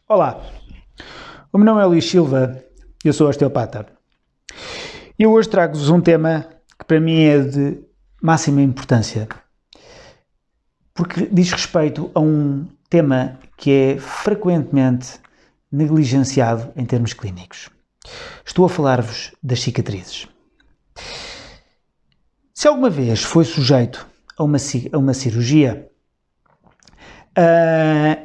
Olá, o meu nome é Luís Silva, eu sou osteopata. E eu hoje trago-vos um tema que para mim é de máxima importância, porque diz respeito a um tema que é frequentemente negligenciado em termos clínicos. Estou a falar-vos das cicatrizes. Se alguma vez foi sujeito a uma cirurgia,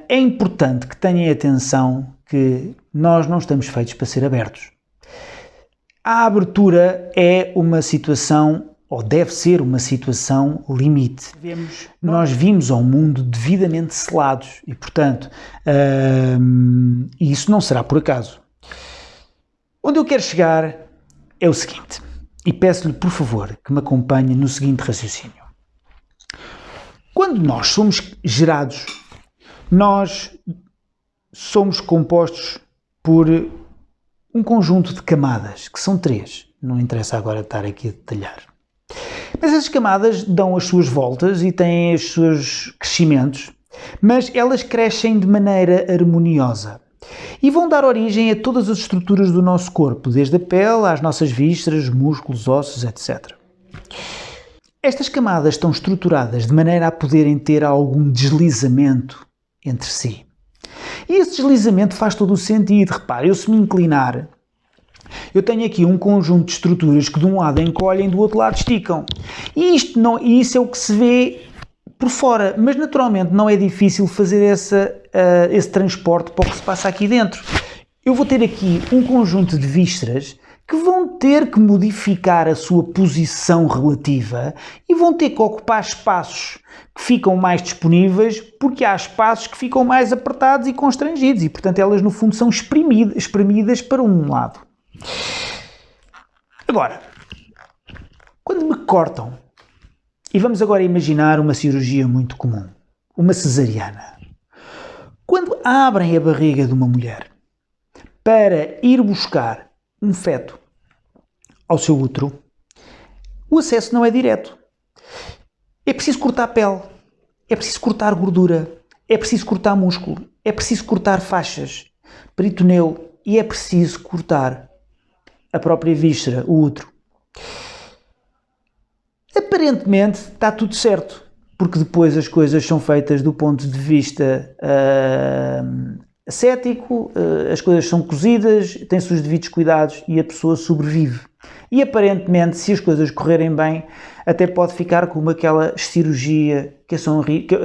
é importante que tenham atenção que nós não estamos feitos para ser abertos. A abertura é uma situação, ou deve ser uma situação limite. Nós vimos ao mundo devidamente selados e, portanto, isso não será por acaso. Onde eu quero chegar é o seguinte, e peço-lhe, por favor, que me acompanhe no seguinte raciocínio. Quando nós somos gerados, nós somos compostos por um conjunto de camadas, que são 3. Não interessa agora estar aqui a detalhar. Mas essas camadas dão as suas voltas e têm os seus crescimentos, mas elas crescem de maneira harmoniosa e vão dar origem a todas as estruturas do nosso corpo, desde a pele às nossas vísceras, músculos, ossos, etc. Estas camadas estão estruturadas de maneira a poderem ter algum deslizamento entre si. E esse deslizamento faz todo o sentido. Repare, eu se me inclinar, eu tenho aqui um conjunto de estruturas que de um lado encolhem, do outro lado esticam. E isso é o que se vê por fora, mas naturalmente não é difícil fazer esse transporte para o que se passa aqui dentro. Eu vou ter aqui um conjunto de vísceras que vão ter que modificar a sua posição relativa e vão ter que ocupar espaços que ficam mais disponíveis porque há espaços que ficam mais apertados e constrangidos e, portanto, elas no fundo são espremidas para um lado. Agora, quando me cortam, e vamos agora imaginar uma cirurgia muito comum, uma cesariana. Quando abrem a barriga de uma mulher para ir buscar um feto ao seu útero, o acesso não é direto. É preciso cortar pele, é preciso cortar gordura, é preciso cortar músculo, é preciso cortar faixas, peritoneu e é preciso cortar a própria víscera, o útero. Aparentemente está tudo certo, porque depois as coisas são feitas do ponto de vista ascético, as coisas são cozidas, têm-se os devidos cuidados e a pessoa sobrevive. E aparentemente, se as coisas correrem bem, até pode ficar como aquela cirurgia,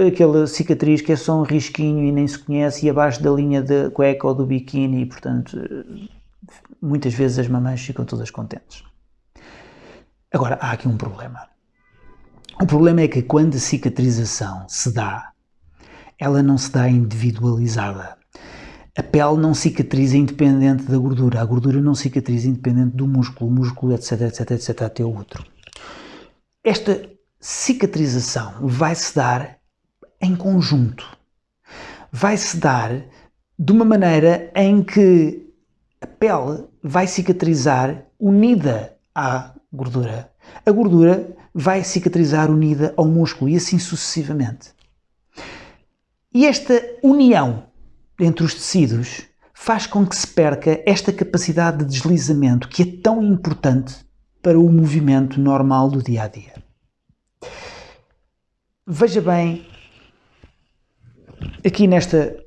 aquela cicatriz que é só um risquinho e nem se conhece e abaixo da linha da cueca ou do biquíni e, portanto, muitas vezes as mamães ficam todas contentes. Agora, há aqui um problema. O problema é que quando a cicatrização se dá, ela não se dá individualizada. A pele não cicatriza independente da gordura, a gordura não cicatriza independente do músculo, o músculo, etc, etc, etc, até o útero. Esta cicatrização vai-se dar em conjunto. Vai-se dar de uma maneira em que a pele vai cicatrizar unida à gordura. A gordura vai cicatrizar unida ao músculo e assim sucessivamente. E esta união entre os tecidos faz com que se perca esta capacidade de deslizamento que é tão importante para o movimento normal do dia a dia. Veja bem aqui neste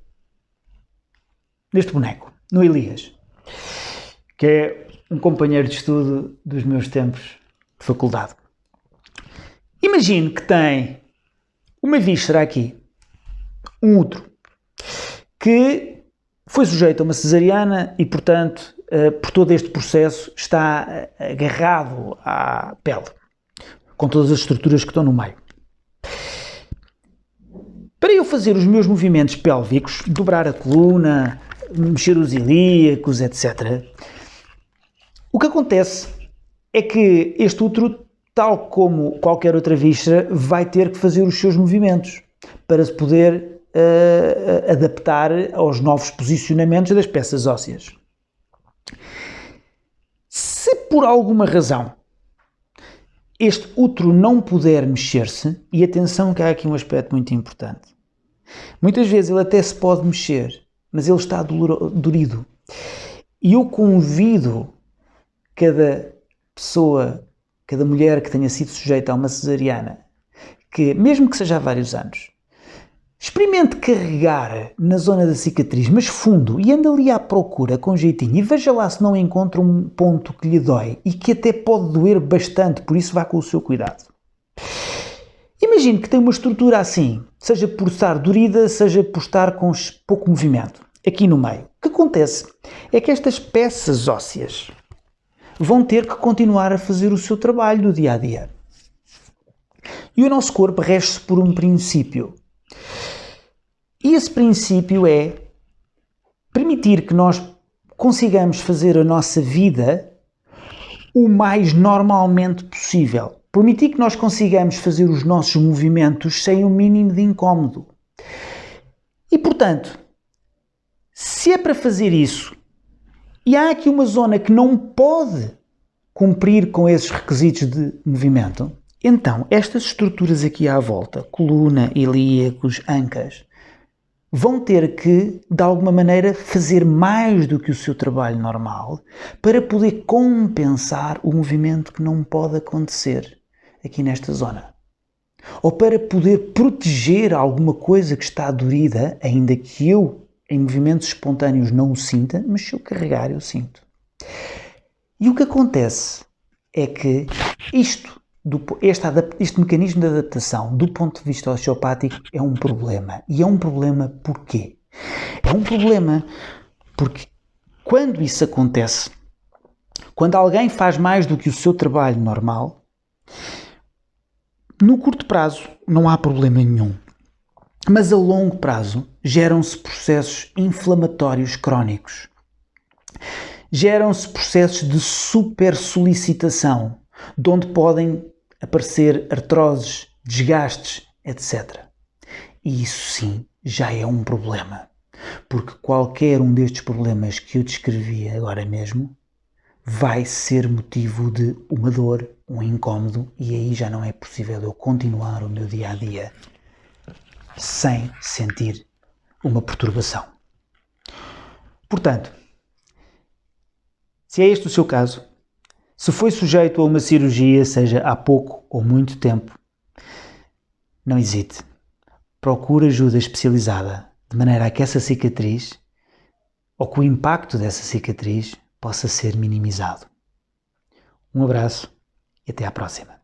boneco, no Elias, que é um companheiro de estudo dos meus tempos de faculdade. Imagine que tem uma víscera aqui, um útero, que foi sujeito a uma cesariana e, portanto, por todo este processo está agarrado à pele, com todas as estruturas que estão no meio. Para eu fazer os meus movimentos pélvicos, dobrar a coluna, mexer os ilíacos, etc., o que acontece é que este útero, tal como qualquer outra víscera, vai ter que fazer os seus movimentos para se poder adaptar aos novos posicionamentos das peças ósseas. Se por alguma razão este útero não puder mexer-se, e atenção que há aqui um aspecto muito importante, muitas vezes ele até se pode mexer, mas ele está dorido. E eu convido cada pessoa, cada mulher que tenha sido sujeita a uma cesariana, que, mesmo que seja há vários anos, experimente carregar na zona da cicatriz, mas fundo, e ande ali à procura com jeitinho e veja lá se não encontra um ponto que lhe dói e que até pode doer bastante, por isso vá com o seu cuidado. Imagine que tem uma estrutura assim, seja por estar dorida, seja por estar com pouco movimento, aqui no meio. O que acontece é que estas peças ósseas vão ter que continuar a fazer o seu trabalho do dia a dia. E o nosso corpo rege-se por um princípio. E esse princípio é permitir que nós consigamos fazer a nossa vida o mais normalmente possível. Permitir que nós consigamos fazer os nossos movimentos sem o mínimo de incómodo. E, portanto, se é para fazer isso, e há aqui uma zona que não pode cumprir com esses requisitos de movimento, então estas estruturas aqui à volta, coluna, ilíacos, ancas, vão ter que, de alguma maneira, fazer mais do que o seu trabalho normal para poder compensar o movimento que não pode acontecer aqui nesta zona. Ou para poder proteger alguma coisa que está dorida, ainda que eu, em movimentos espontâneos, não o sinta, mas se eu carregar, eu sinto. E o que acontece é que este mecanismo de adaptação, do ponto de vista osteopático, é um problema. E é um problema porquê? É um problema porque quando isso acontece, quando alguém faz mais do que o seu trabalho normal, no curto prazo não há problema nenhum. Mas a longo prazo geram-se processos inflamatórios crónicos. Geram-se processos de supersolicitação, de onde podem aparecer artroses, desgastes, etc. E isso sim já é um problema, porque qualquer um destes problemas que eu descrevi agora mesmo vai ser motivo de uma dor, um incómodo, e aí já não é possível eu continuar o meu dia a dia sem sentir uma perturbação. Portanto, se é este o seu caso, se foi sujeito a uma cirurgia, seja há pouco ou muito tempo, não hesite. Procure ajuda especializada, de maneira a que essa cicatriz, ou que o impacto dessa cicatriz, possa ser minimizado. Um abraço e até à próxima.